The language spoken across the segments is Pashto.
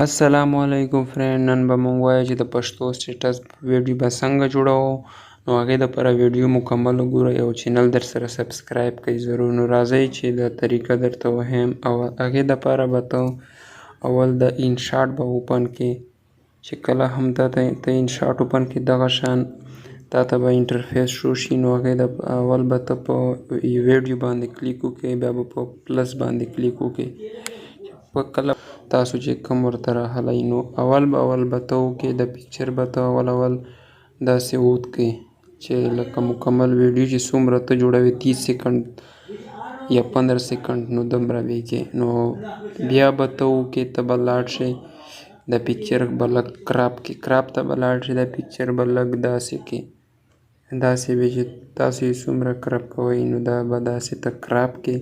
अस्सलामुअलैकुम friend, none به موږ وایو چې د پښتو سټیټس ویډیو به څنګه جوړوو. نو هغې دپاره ویډیو مکمل وګورئ او چینل در سره سبسکرایب کړئ ضرور. نو راځئ چې د طریقه درته وښیم. او هغې دپاره به ته اول د انشاټ به اوپن کې، چې کله هم ته انشاټ اوپن کې دغه شان تا ته به انټرفیس شو شي. نو هغې اول به ته په ویډیو باندې کلیک وکړې، بیا به په پلس باندې کلیک وکړې. په کله تاسو چې کوم ورته راغلی، نو اول به ته وکړې د پکچر به ته اول داسې اوت کړې چې لکه مکمل ویډیو چې څومره ته جوړوې 30 سیکنډ یا 15 سیکنډ، نو دومره به یې کې. نو بیا به ته وکړې، ته به لاړ شې د پکچر به لږ کراپ کې، کراپ ته به لاړ شې، د پکچر به لږ داسې کې، داسې به چې تاسو یې څومره کراپ کوئ، نو دا به داسې ته کراپ کې.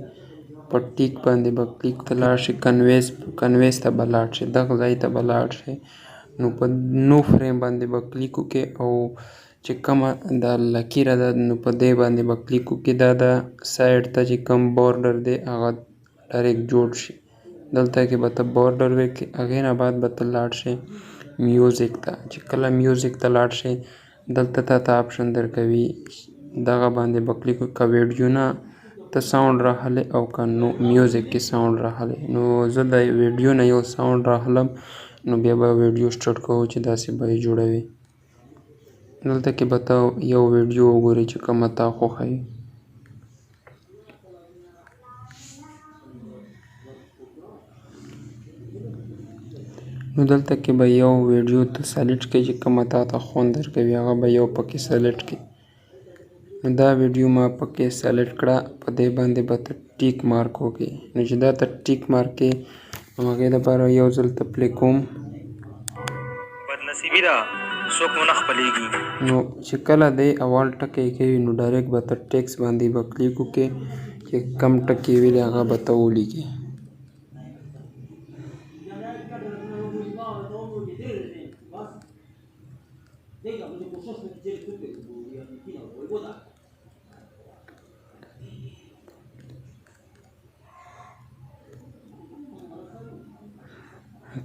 په ټیک باندې به کلیک ته لاړ شي، کنویس ته به لاړ شي، دغه ځای ته به لاړ شي. نو په نو فریم باندې به کلیک وکړې، او چې کومه دا لکیره ده نو په دې باندې به کلیک وکړې. دا د سایډ ته چې کوم بارډر دی هغه ډایرکټ جوړ شي. دلته کې به ته بارډر وکړې. هغې نه بعد به ته لاړ شې میوزیک ته. چې کله میوزیک ته لاړ شې، دلته ته آپشن درکوي، دغه باندې به کلیک وکړې. که ویډیو نه ته ساوند راغلی او که نو میوزیک کې ساوند راغلی، نو زه د ویډیو نه یو ساوند راغلم، نو بیا به ویډیو سټارټ کوو چې داسې به یې جوړوي. دلته کې به ته یو ویډیو وګورې چې کومه تا خوښوي. نو دلته کې به یو ویډیو ته سلیکټ کړې چې کومه تا ته خوند درکوي، هغه به یو پکې سلیکټ کړې. نو دا ویډیو ما پکې سلیکټ کړه، په دې باندې به ته ټیک مارک وکړې. نو چې دا ته ټیک مارک کې، نو هغې دپاره یو ځل ته پلی کوم. بدنصیبي ده څوک مو نه خپلېږي. نو چې کله دی اول ټکی کوي، نو ډایرکټ به ته ټیکس باندې به کلیک وکړې، چې کم ټکي ویلي هغه به ته ولیکې.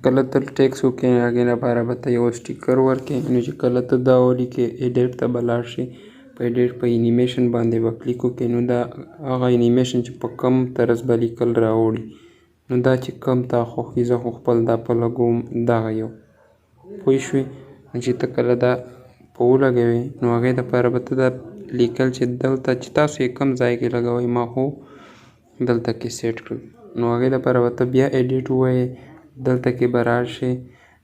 کله ته ټیکس وکړې، هغې لپاره به ته یو سټیکر ورکړې. نو چې کله ته دا ولیکې، ایډیټ ته به لاړ شې، په ایډیټ په انیمیشن باندې به کلیک وکړې. نو دا هغه انیمیشن چې په کم طرز به لیکل راوړي، نو دا چې کم تا خوښي، زه خو خپل دا په لګوم دغه یو، پوه شوې. نو چې ته کله دا په ولګوې، نو هغې دپاره به ته دا لیکل چې دلته چې تاسو یې کوم ځای کې لګوئ، ما خو دلته کې سیټ کړل. نو هغې دپاره به ته بیا ایډیټ ووایې، دلته کې به راشې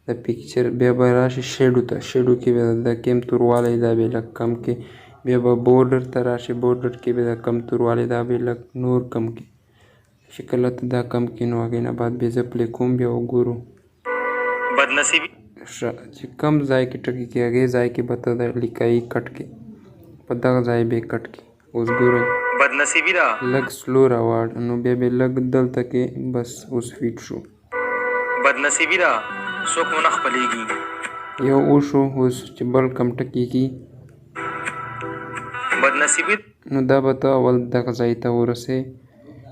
د پکچر، بیا به راشې شیډو ته. شیډو کې به د کم توروالی دا به لږ کم کې، بیا به بورډر ته راشې، بورډر کې به د کم توروالی دا به لږ نور کم کې. چې کله ته دا کم کې، نو هغې نه بعد بیا زه پلی کوم، بیا وګورو. بدنصیبي چې کم ځای کې ټکي کې، هغې ځای کې به ته د لیکایي کټ کې، په دغه ځای به یې کټ کې. اوس ګورئ بدنصیبي ده لږ سلو راوړ، نو بیا به لږ دلته کې بس اوس فیټ شو. بدنصیبي ده څوک مو نه خپلېږي. یو وشو. اوس چې بل کم ټکي کې، بدنصیبي نو دا به ته اول دغه ځای ته ورسې.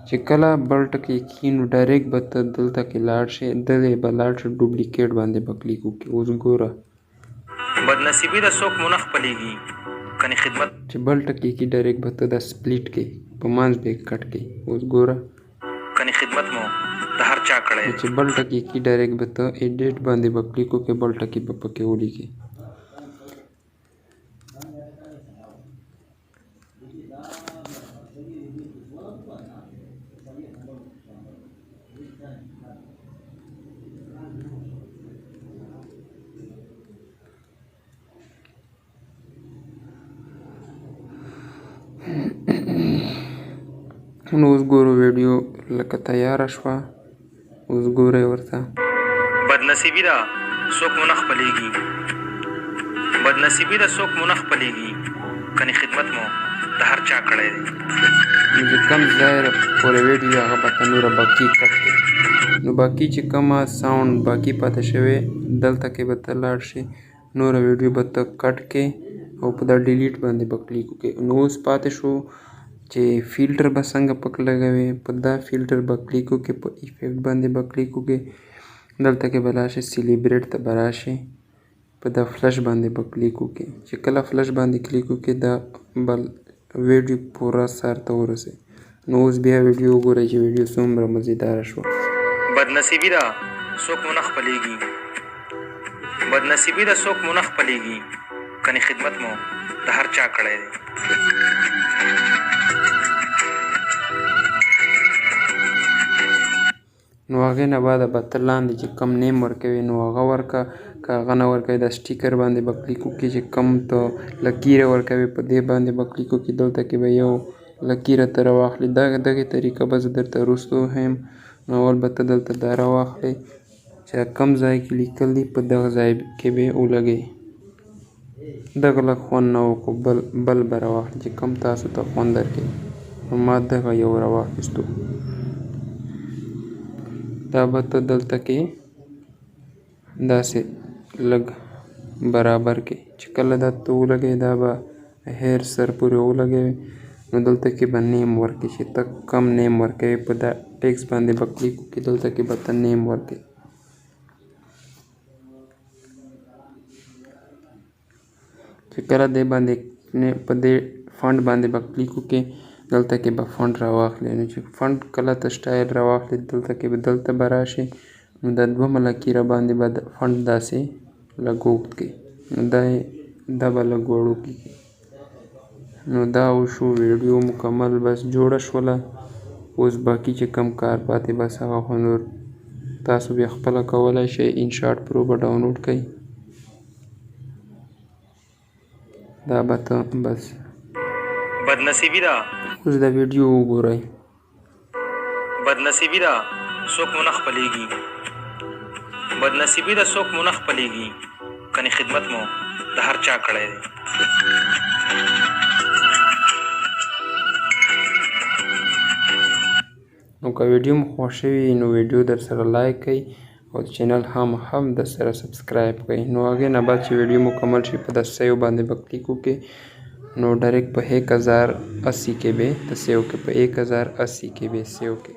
چې کله بل ټکی کې، نو ډایرکټ به ته دلته کې لاړ شې، دلې به لاړ شې ډوپلیکیټ باندې به کلیک وکړې. اوس ګوره بدنصیبي ده څوک مو نه خپلېږي. کنې خدمت چې بل ټکی کې ډایرکټ به ته دا سپلیټ کې، په منځ به یې کټ کې. اوس ګوره کنې خدمت مو د هر چا کړی. چې بل ټکی کې ډایرکټ به ته ایډیټ باندې به کلیک وکړې، بل ټکی به پکې ولیکې. نو اوس ګورو ویډیو لکه تیاره شوه. اوس ګورئ ورته. بدنصیبي ده څوک مو نه خپلېږي. بدنصیبي ده څوک مو نه خپلېږي. کنې خدمت مو د هر چا کړی دی. نو چې کم ځای پورې ویډیو هغه به ته نوره باقي کټ کړې. نو باقي چې کومه ساوند باقي پاتې شوی، دلته کې به ته لاړ شې، نوره ویډیو به ته کټ کې، او په دا ډیلیټ باندې به کلیک وکړې. نو اوس پاتې شو چې فیلټر به څنګه پک لګوې. په دا فیلټر به کلیک وکړې، په افیکټ باندې به کلیک وکړې. دلته کې به راشئ سیلیبریټ ته به راشئ، په دا فلش باندې به کلیک وکړئ. چې کله فلش باندې کلیک وکړئ دا بل ویډیو پوره سر ته ورسئ. نو اوس بیا ویډیو وګورئ چې ویډیو څومره مزیداره شوه. بدنصیبی ده څوک مو نه خپلېږي، بدنصیبی ده څوک مو نه خپلېږي، کنې خدمت مو د هر چا کړی دی. نو هغې نه بعده به ته لاندې چې کم نیم ورکوې نو هغه ورکه، که هغه نه ورکوې دا سټیکر باندې به کلیک وکړې چې کم ته لکیره ورکوې په دې باندې به کلیک وکړې. دلته کې به یو لکیره ته راواخلې. دغې طریقه به زه درته وروسته وښیم. نو اول به ته دلته دا راواخلې چې کم ځای کې لیکل دي په دغه ځای کې به یې ولګوې. دغه لږ خوند نه وکړو بل به راواخلې چې کم تاسو ته خوند درکوي. نو ما دغه یو راواخیستو. دا به ته دلته کې داسې لږ برابر کړې. چې کله دا ته ولګوې دا به هیر سر پورې ولګوې. نو دلته کې به نیم ورکړې چې ته کم نیم ورکوې. په دا ټیکس باندې به کلیک وکړې. دلته کې به ته نیم ورکړې. چې کله دې باندې په دې فونټ باندې به کلیک وکړې دلته کې به فونټ راواخلې. نو چې فونټ کله ته سټایل راواخلې دلته کې به دلته به راشې. نو د دویمه لکیره باندې به فونټ داسې لږ اوږد کړې. نو دا به لږ وړوکی کړې. نو دا وشو ویډیو مکمل بس جوړه شوله. اوس باقي چې کم کار پاتې بس هغه خو نور تاسو بیا خپله کولی شئ. انشاټ پرو به ډاونلوډ کړئ. دا به ته بس بدنصیبی ده اوس دا ویډیو وګورئ. بدنصیبی ده څوک مو نه خپلېږي، بدنصیبی ده څوک مو نه خپلېږي، کنې خدمت مو د هر چا کړی دی. نو که ویډیو مو خوښ شوي نو ویډیو در سره لایک کړئ او چینل هم در سره سبسکرایب کړئ. نو هغې نه بعد چې ویډیو مکمل شي په دا سیو باندې به کلیک وکړئ. نو ډایرکټ په 1080 کې به ته سیو کې په 1080 کې به سیو کې.